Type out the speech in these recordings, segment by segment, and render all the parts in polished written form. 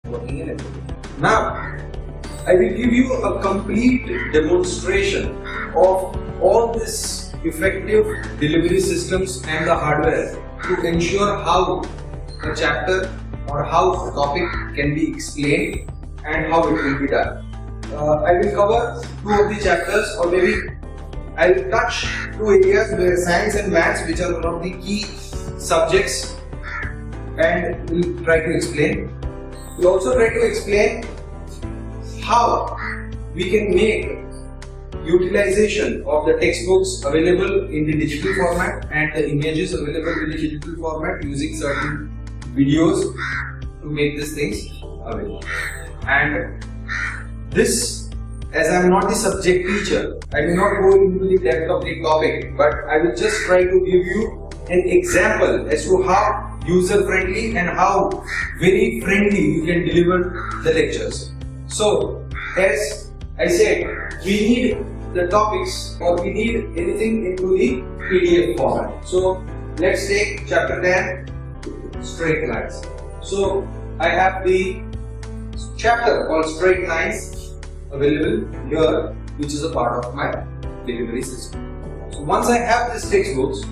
working in it. Now, I will give you a complete demonstration of all these effective delivery systems and the hardware to ensure how a chapter or how a topic can be explained and how it will be done. I will cover two of the chapters, or maybe I will touch two areas where science and maths, which are one of the key subjects, and we'll try to explain. We'll also try to explain how we can make utilization of the textbooks available in the digital format and the images available in the digital format using certain videos to make these things available. And this, as I am not the subject teacher, I will not go into the depth of the topic, but I will just try to give you an example as to how user friendly and how very friendly you can deliver the lectures. So, as I said, we need the topics or we need anything into the PDF format. So, let's take chapter 10, straight lines. So, I have the chapter called straight lines available here, which is a part of my delivery system. So, once I have these textbooks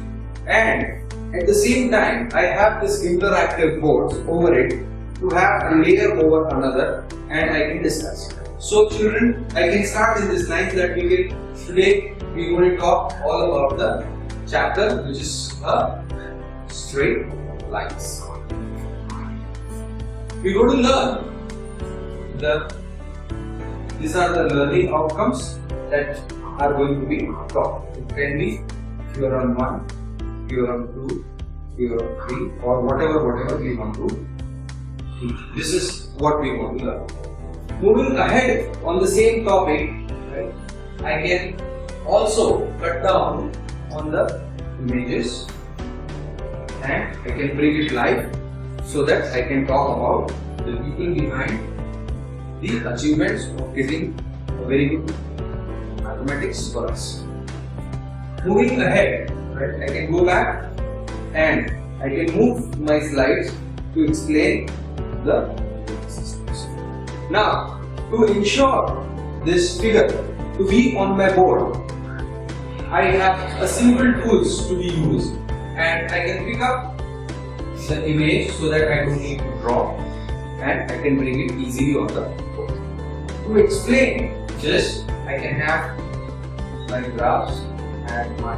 and at the same time I have this interactive boards over it to have a layer over another and I can discuss. So children, I can start in this line that today we are going to talk all about the chapter which is straight lines. We are going to learn these are the learning outcomes that are going to be taught. It can be theorem 1, theorem 2, theorem 3 or whatever we want to teach. This is what we want to learn. Moving ahead on the same topic, right, I can also cut down on the images and I can bring it live so that I can talk about the people behind the achievements of getting very good mathematics for us. Moving ahead, right, I can go back and I can move my slides to explain the systems. Now, to ensure this figure to be on my board, I have a simple tools to be used and I can pick up the image so that I don't need to draw and I can bring it easily on the board. To explain this, I can have my graphs and my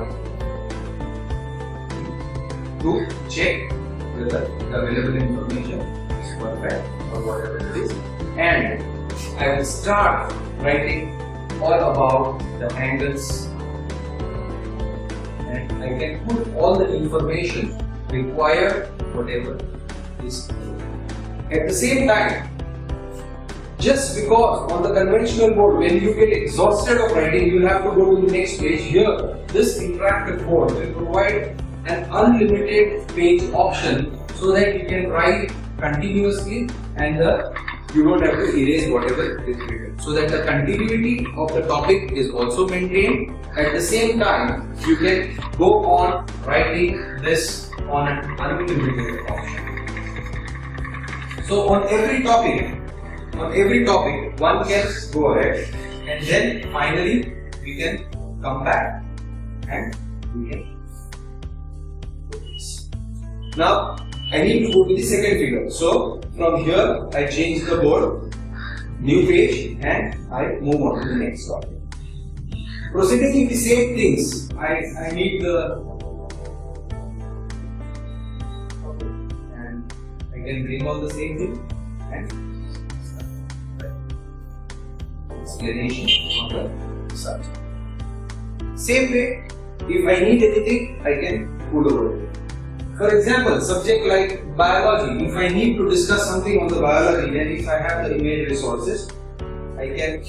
to check whether the available information is perfect or whatever it is, and I will start writing all about the angles and I can put all the information required whatever is needed. At the same time, just because on the conventional board when you get exhausted of writing you will have to go to the next page, here this interactive board will provide an unlimited page option so that you can write continuously and you don't have to erase whatever is written. So that the continuity of the topic is also maintained. At the same time, you can go on writing this on an unlimited option. So on every topic, one can go ahead and then finally we can come back and we can do this. Now I need to go to the second figure. So from here I change the board, new page, and I move on to the next topic. Proceeding in the same things, I need the and I can bring all the same thing and explanation on the subject. Same way, if I need anything, I can pull over it. For example, subject like biology, if I need to discuss something on the biology, then if I have the image resources, I can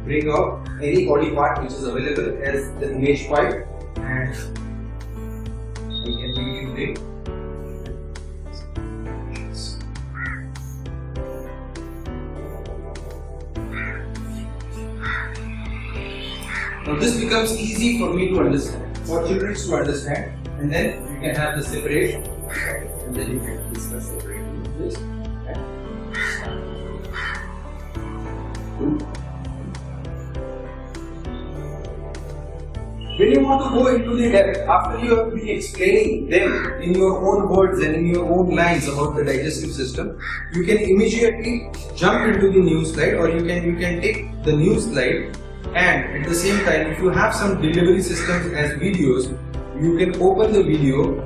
bring out any body part which is available as the image file and we can begin to now this becomes easy for me to understand, for children to understand, and then you can have the separate and then you can discuss separately this. When you want to go into the depth, after you have been explaining them in your own words and in your own lines about the digestive system, you can immediately jump into the new slide, or you can take the new slide, and at the same time, if you have some delivery systems as videos, you can open the video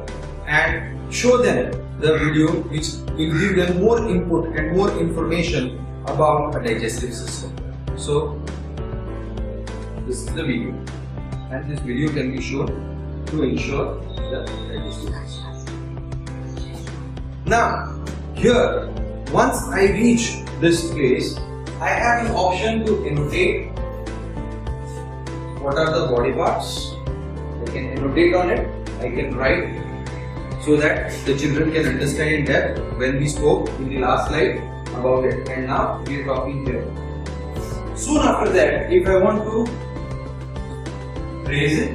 and show them the video, which will give them more input and more information about a digestive system. So this is the video, and this video can be shown to ensure the digestive system. Now here, once I reach this place, I have an option to annotate what are the body parts. I can annotate on it, I can write, so that the children can understand in depth when we spoke in the last slide about it, and now we are talking here. Soon after that, if I want to raise it,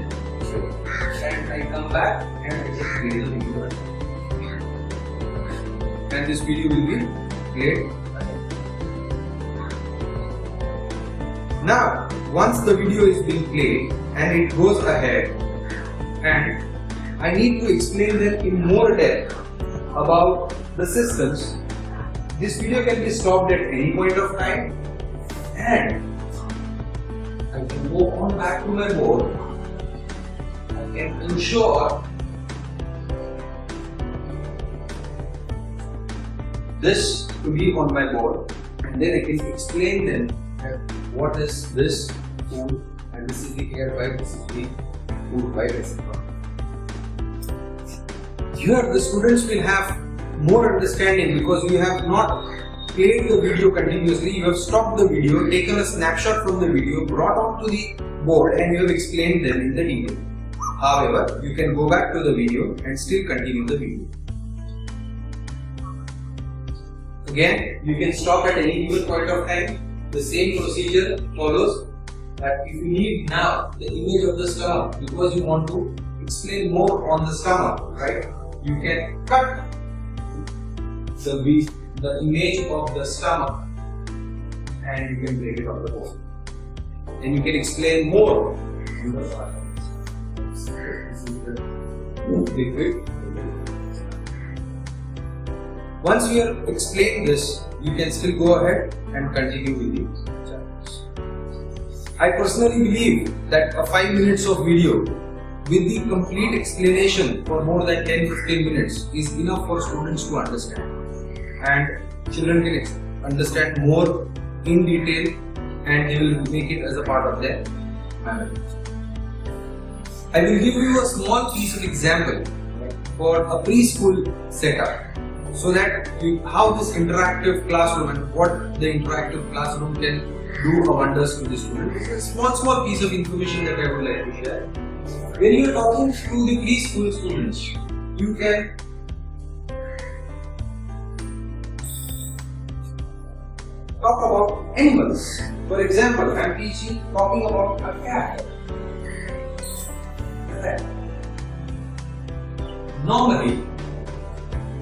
and I come back and I just play the video, and this video will be played. Now, once the video is being played and it goes ahead, and I need to explain them in more depth about the systems, this video can be stopped at any point of time, and I can go on back to my board. I can ensure this to be on my board, and then I can explain them what is this food, and this is the air pipe, this is the food pipe, etc. Here the students will have more understanding, because you have not played the video continuously, you have stopped the video, taken a snapshot from the video, brought onto the board, and you have explained them in the detail. However, you can go back to the video and still continue the video. Again, you can stop at any given point of time. The same procedure follows, that if you need now the image of the stomach, because you want to explain more on the stomach, right? You can cut the image of the stomach and you can break it on the board, and you can explain more on the stomach. This is the liquid. Once you have explained this, you can still go ahead and continue with the chapters. I personally believe that a 5 minutes of video with the complete explanation for more than 10-15 minutes is enough for students to understand, and children can understand more in detail, and they will make it as a part of their memory. I will give you a small piece of example for a preschool setup, so that how this interactive classroom and what the interactive classroom can do wonders to the student. It's a small piece of information that I would like to share. When you are talking to the preschool students, you can talk about animals. For example, I am talking about a cat. Normally,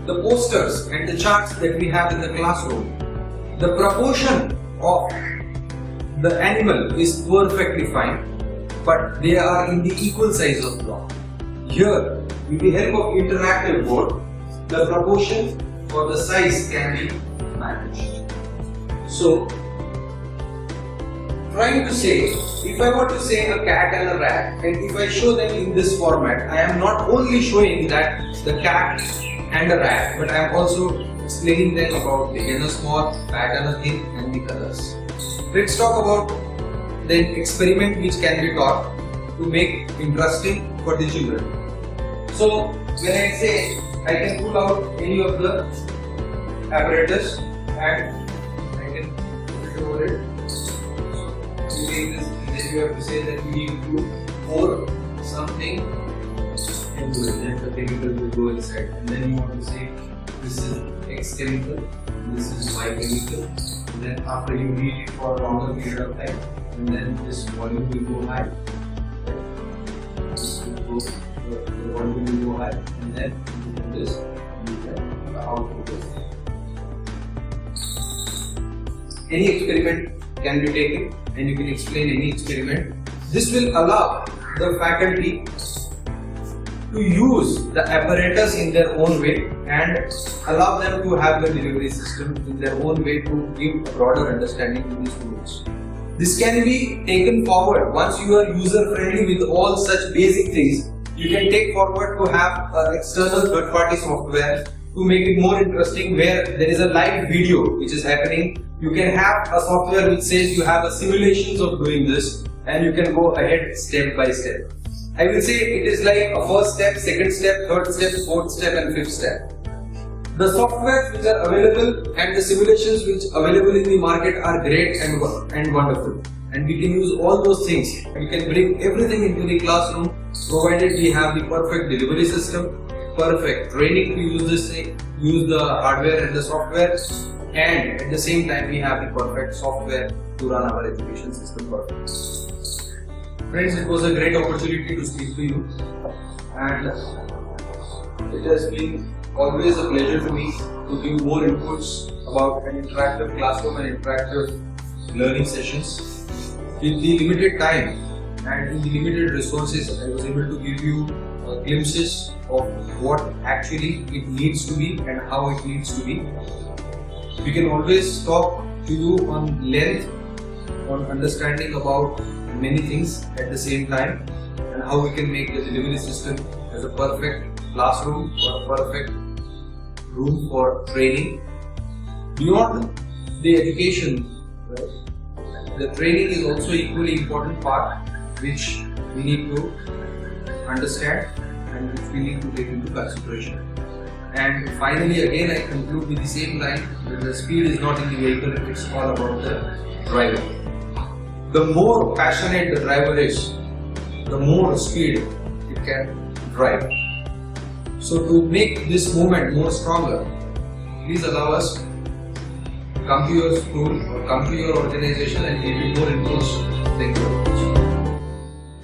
the posters and the charts that we have in the classroom, the proportion of the animal is perfectly fine, but they are in the equal size of block. Here, with the help of interactive board, the proportion or the size can be managed. So, trying to say, if I were to say a cat and a rat, and if I show them in this format, I am not only showing that the cat and a rat, but I am also explaining them about big and a small, fat and a thin, and the colors. Let's talk about the experiment which can be taught to make interesting for the children. So when I say, I can pull out any of the apparatus and I can put it over it. You take this, and then you have to say that you need to pour something into it, then the chemical will go inside, and then you want to say this is X chemical, this is Y chemical, and then after you heat it for a longer period of time, and then this volume will go high. The volume will go high, and then you do this, and you get the output is. Any experiment can be taken, and you can explain any experiment. This will allow the faculty to use the apparatus in their own way and allow them to have the delivery system in their own way to give a broader understanding to the students. This can be taken forward once you are user friendly with all such basic things. You can take forward to have external third party software to make it more interesting, where there is a live video which is happening. You can have a software which says you have a simulations of doing this and you can go ahead step by step. I will say it is like a first step, second step, third step, fourth step and fifth step. The softwares which are available and the simulations which are available in the market are great and wonderful. And we can use all those things. We can bring everything into the classroom provided we have the perfect delivery system, perfect training to use this thing, use the hardware and the software, and at the same time we have the perfect software to run our education system perfectly. Friends, it was a great opportunity to speak to you, and it has been always a pleasure to me to give more inputs about an interactive classroom and interactive learning sessions. In the limited time and in the limited resources, I was able to give you glimpses of what actually it needs to be and how it needs to be. We can always talk to you on length, on understanding about many things at the same time, and how we can make the delivery system as a perfect classroom or a perfect room for training. Beyond the education, the training is also equally important part which we need to understand and which we need to take into consideration. And finally, again, I conclude with the same line that the speed is not in the vehicle, it's all about the driver. The more passionate the driver is, the more speed it can drive. So to make this movement more stronger, please allow us to come to your school or come to your organization and give you more inputs. Thank you.